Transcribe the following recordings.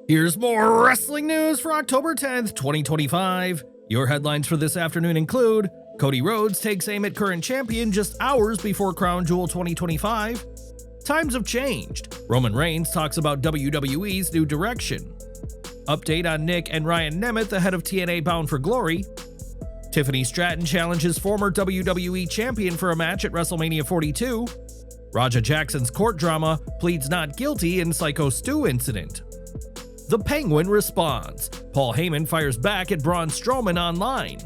Here's more wrestling news for October 10th, 2025. Your headlines for this afternoon include Cody Rhodes takes aim at current champion just hours before Crown Jewel 2025. Times have changed. Roman Reigns talks about WWE's new direction. Update on Nick and Ryan Nemeth ahead of TNA Bound for Glory. Tiffany Stratton challenges former WWE champion for a match at WrestleMania 42. Raja Jackson's court drama pleads not guilty in Syko stew incident. The Penguin responds. Paul Heyman fires back at Braun Strowman online.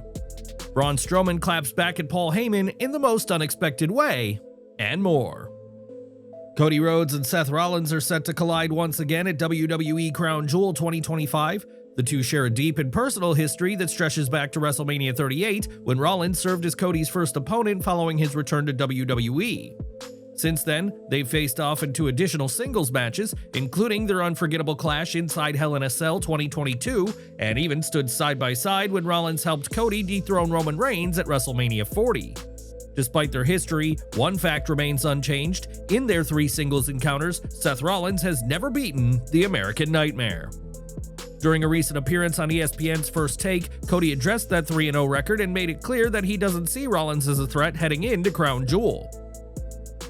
Braun Strowman claps back at Paul Heyman in the most unexpected way, and more. Cody Rhodes and Seth Rollins are set to collide once again at WWE Crown Jewel 2025. The two share a deep and personal history that stretches back to WrestleMania 38, when Rollins served as Cody's first opponent following his return to WWE. Since then, they've faced off in two additional singles matches, including their unforgettable clash inside Hell in a Cell 2022, and even stood side by side when Rollins helped Cody dethrone Roman Reigns at WrestleMania 40. Despite their history, one fact remains unchanged. In their three singles encounters, Seth Rollins has never beaten the American Nightmare. During a recent appearance on ESPN's First Take, Cody addressed that 3-0 record and made it clear that he doesn't see Rollins as a threat heading into Crown Jewel.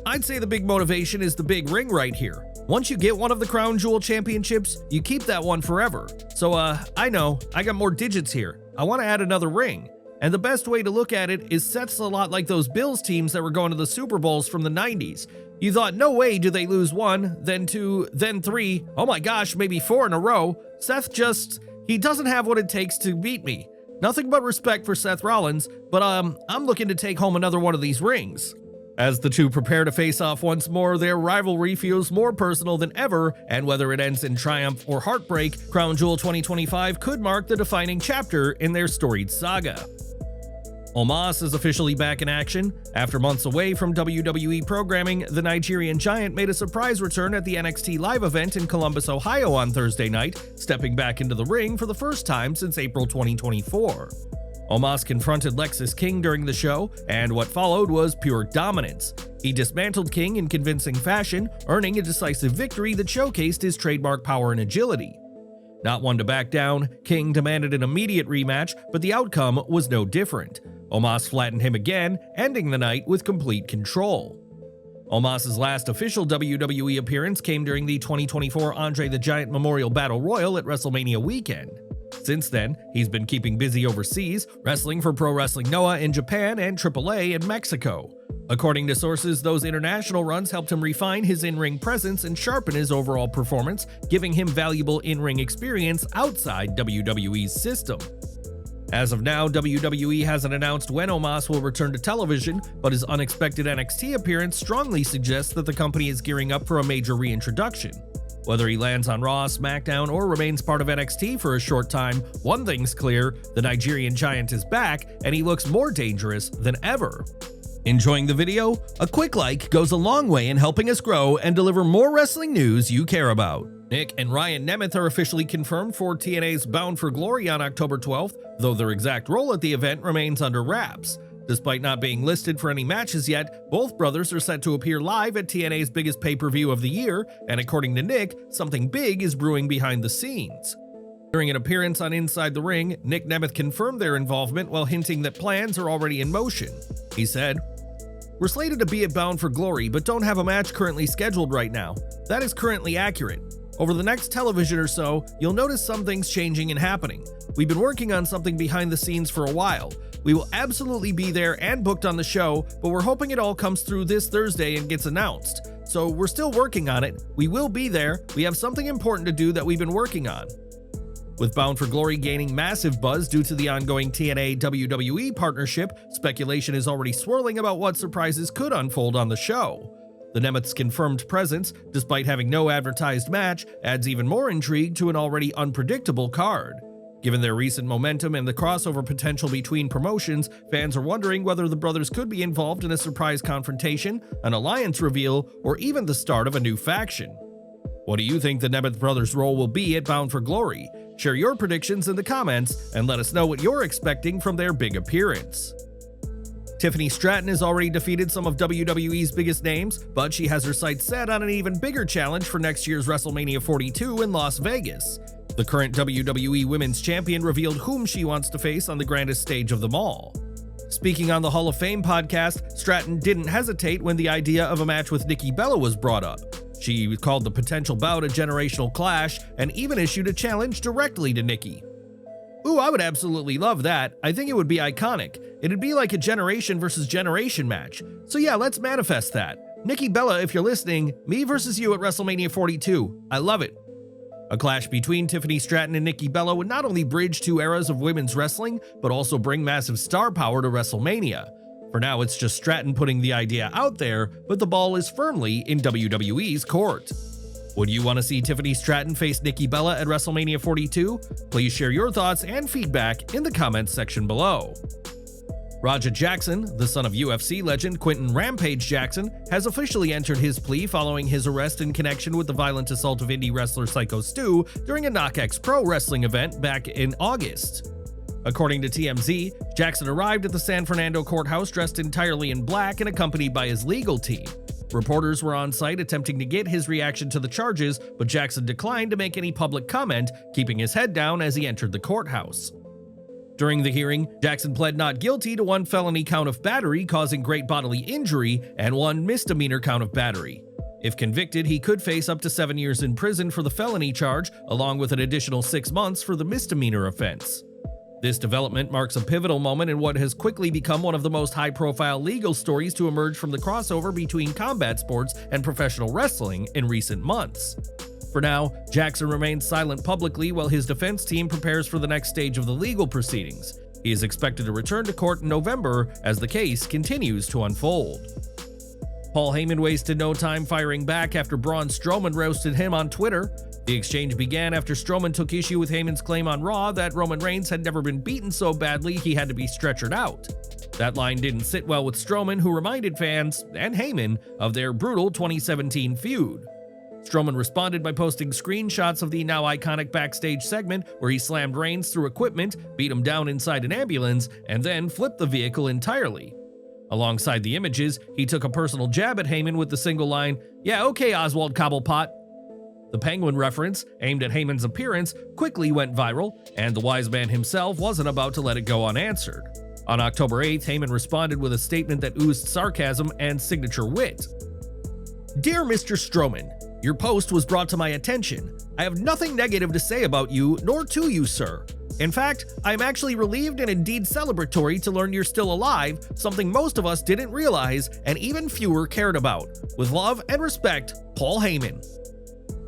I'd say the big motivation is the big ring right here. Once you get one of the Crown Jewel championships, you keep that one forever. So I know, I got more digits here. I want to add another ring. And the best way to look at it is Seth's a lot like those Bills teams that were going to the Super Bowls from the 90s. You thought, no way do they lose one, then two, then three, oh my gosh, maybe four in a row. Seth he doesn't have what it takes to beat me. Nothing but respect for Seth Rollins, but I'm looking to take home another one of these rings. As the two prepare to face off once more, their rivalry feels more personal than ever, and whether it ends in triumph or heartbreak, Crown Jewel 2025 could mark the defining chapter in their storied saga. Omos is officially back in action. After months away from WWE programming, the Nigerian Giant made a surprise return at the NXT Live event in Columbus, Ohio on Thursday night, stepping back into the ring for the first time since April 2024. Omos confronted Lexis King during the show, and what followed was pure dominance. He dismantled King in convincing fashion, earning a decisive victory that showcased his trademark power and agility. Not one to back down, King demanded an immediate rematch, but the outcome was no different. Omos flattened him again, ending the night with complete control. Omos' last official WWE appearance came during the 2024 Andre the Giant Memorial Battle Royal at WrestleMania weekend. Since then, he's been keeping busy overseas, wrestling for Pro Wrestling Noah in Japan and AAA in Mexico. According to sources, those international runs helped him refine his in-ring presence and sharpen his overall performance, giving him valuable in-ring experience outside WWE's system. As of now, WWE hasn't announced when Omos will return to television, but his unexpected NXT appearance strongly suggests that the company is gearing up for a major reintroduction. Whether he lands on Raw, SmackDown, or remains part of NXT for a short time, one thing's clear: the Nigerian Giant is back, and he looks more dangerous than ever. Enjoying the video? A quick like goes a long way in helping us grow and deliver more wrestling news you care about. Nick and Ryan Nemeth are officially confirmed for TNA's Bound for Glory on October 12th, though their exact role at the event remains under wraps. Despite not being listed for any matches yet, both brothers are set to appear live at TNA's biggest pay-per-view of the year, and according to Nick, something big is brewing behind the scenes. During an appearance on Inside the Ring, Nick Nemeth confirmed their involvement while hinting that plans are already in motion. He said, "We're slated to be at Bound for Glory, but don't have a match currently scheduled right now. That is currently accurate. Over the next television or so, you'll notice some things changing and happening. We've been working on something behind the scenes for a while. We will absolutely be there and booked on the show, but we're hoping it all comes through this Thursday and gets announced. So we're still working on it. We will be there. We have something important to do that we've been working on." With Bound for Glory gaining massive buzz due to the ongoing TNA-WWE partnership, speculation is already swirling about what surprises could unfold on the show. The Nemeth's confirmed presence, despite having no advertised match, adds even more intrigue to an already unpredictable card. Given their recent momentum and the crossover potential between promotions, fans are wondering whether the brothers could be involved in a surprise confrontation, an alliance reveal, or even the start of a new faction. What do you think the Nemeth brothers' role will be at Bound for Glory? Share your predictions in the comments and let us know what you're expecting from their big appearance. Tiffany Stratton has already defeated some of WWE's biggest names, but she has her sights set on an even bigger challenge for next year's WrestleMania 42 in Las Vegas. The current WWE Women's Champion revealed whom she wants to face on the grandest stage of them all. Speaking on the Hall of Fame podcast, Stratton didn't hesitate when the idea of a match with Nikki Bella was brought up. She called the potential bout a generational clash and even issued a challenge directly to Nikki. Ooh, I would absolutely love that. I think it would be iconic. It'd be like a generation versus generation match. So yeah, let's manifest that. Nikki Bella, if you're listening, me versus you at WrestleMania 42. I love it. A clash between Tiffany Stratton and Nikki Bella would not only bridge two eras of women's wrestling, but also bring massive star power to WrestleMania. For now, it's just Stratton putting the idea out there, but the ball is firmly in WWE's court. Would you want to see Tiffany Stratton face Nikki Bella at WrestleMania 42? Please share your thoughts and feedback in the comments section below. Raja Jackson, the son of UFC legend Quentin Rampage Jackson, has officially entered his plea following his arrest in connection with the violent assault of indie wrestler Syko Stu during a KnockX Pro Wrestling event back in August. According to TMZ, Jackson arrived at the San Fernando courthouse dressed entirely in black and accompanied by his legal team. Reporters were on site attempting to get his reaction to the charges, but Jackson declined to make any public comment, keeping his head down as he entered the courthouse. During the hearing, Jackson pled not guilty to one felony count of battery causing great bodily injury and one misdemeanor count of battery. If convicted, he could face up to 7 years in prison for the felony charge, along with an additional 6 months for the misdemeanor offense. This development marks a pivotal moment in what has quickly become one of the most high-profile legal stories to emerge from the crossover between combat sports and professional wrestling in recent months. For now, Jackson remains silent publicly while his defense team prepares for the next stage of the legal proceedings. He is expected to return to court in November as the case continues to unfold. Paul Heyman wasted no time firing back after Braun Strowman roasted him on Twitter. The exchange began after Strowman took issue with Heyman's claim on Raw that Roman Reigns had never been beaten so badly he had to be stretchered out. That line didn't sit well with Strowman, who reminded fans, and Heyman, of their brutal 2017 feud. Strowman responded by posting screenshots of the now iconic backstage segment where he slammed Reigns through equipment, beat him down inside an ambulance, and then flipped the vehicle entirely. Alongside the images, he took a personal jab at Heyman with the single line, "Yeah, okay, Oswald Cobblepot." The Penguin reference, aimed at Heyman's appearance, quickly went viral, and the wise man himself wasn't about to let it go unanswered. On October 8th, Heyman responded with a statement that oozed sarcasm and signature wit. "Dear Mr. Strowman, your post was brought to my attention. I have nothing negative to say about you, nor to you, sir. In fact, I am actually relieved and indeed celebratory to learn you're still alive, something most of us didn't realize and even fewer cared about. With love and respect, Paul Heyman."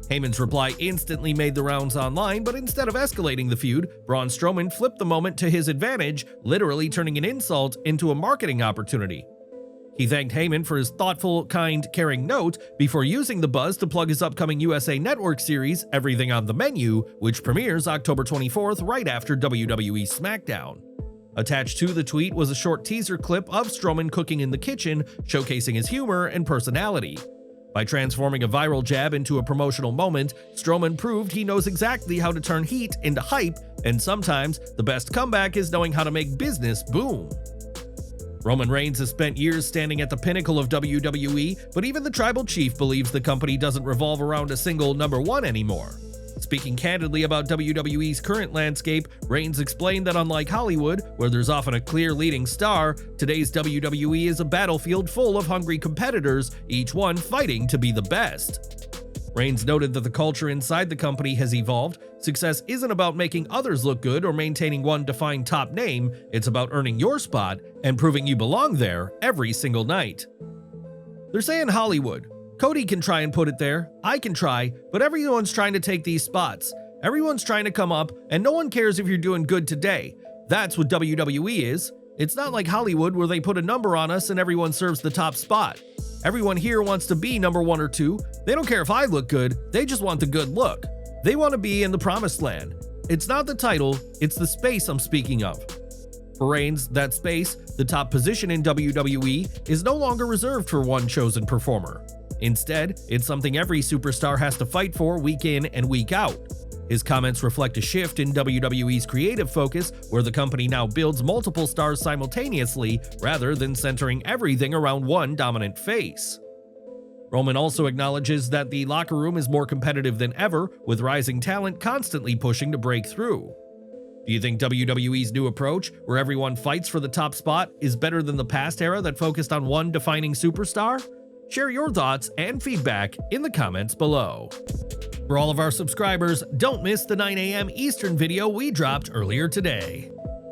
Heyman's reply instantly made the rounds online, but instead of escalating the feud, Braun Strowman flipped the moment to his advantage, literally turning an insult into a marketing opportunity. He thanked Heyman for his thoughtful, kind, caring note before using the buzz to plug his upcoming USA Network series, Everything on the Menu, which premieres October 24th right after WWE SmackDown. Attached to the tweet was a short teaser clip of Strowman cooking in the kitchen, showcasing his humor and personality. By transforming a viral jab into a promotional moment, Strowman proved he knows exactly how to turn heat into hype, and sometimes the best comeback is knowing how to make business boom. Roman Reigns has spent years standing at the pinnacle of WWE, but even the tribal chief believes the company doesn't revolve around a single number one anymore. Speaking candidly about WWE's current landscape, Reigns explained that unlike Hollywood, where there's often a clear leading star, today's WWE is a battlefield full of hungry competitors, each one fighting to be the best. Reigns noted that the culture inside the company has evolved. Success isn't about making others look good or maintaining one defined top name, it's about earning your spot and proving you belong there every single night. They're saying Hollywood. Cody can try and put it there, I can try, but everyone's trying to take these spots. Everyone's trying to come up, and no one cares if you're doing good today. That's what WWE is. It's not like Hollywood where they put a number on us and everyone serves the top spot. Everyone here wants to be number 1 or 2. They don't care if I look good, they just want the good look. They want to be in the promised land. It's not the title, it's the space I'm speaking of. For Reigns, that space, the top position in WWE, is no longer reserved for one chosen performer. Instead, it's something every superstar has to fight for week in and week out. His comments reflect a shift in WWE's creative focus, where the company now builds multiple stars simultaneously rather than centering everything around one dominant face. Roman also acknowledges that the locker room is more competitive than ever, with rising talent constantly pushing to break through. Do you think WWE's new approach, where everyone fights for the top spot, is better than the past era that focused on one defining superstar? Share your thoughts and feedback in the comments below. For all of our subscribers, don't miss the 9 a.m. Eastern video we dropped earlier today.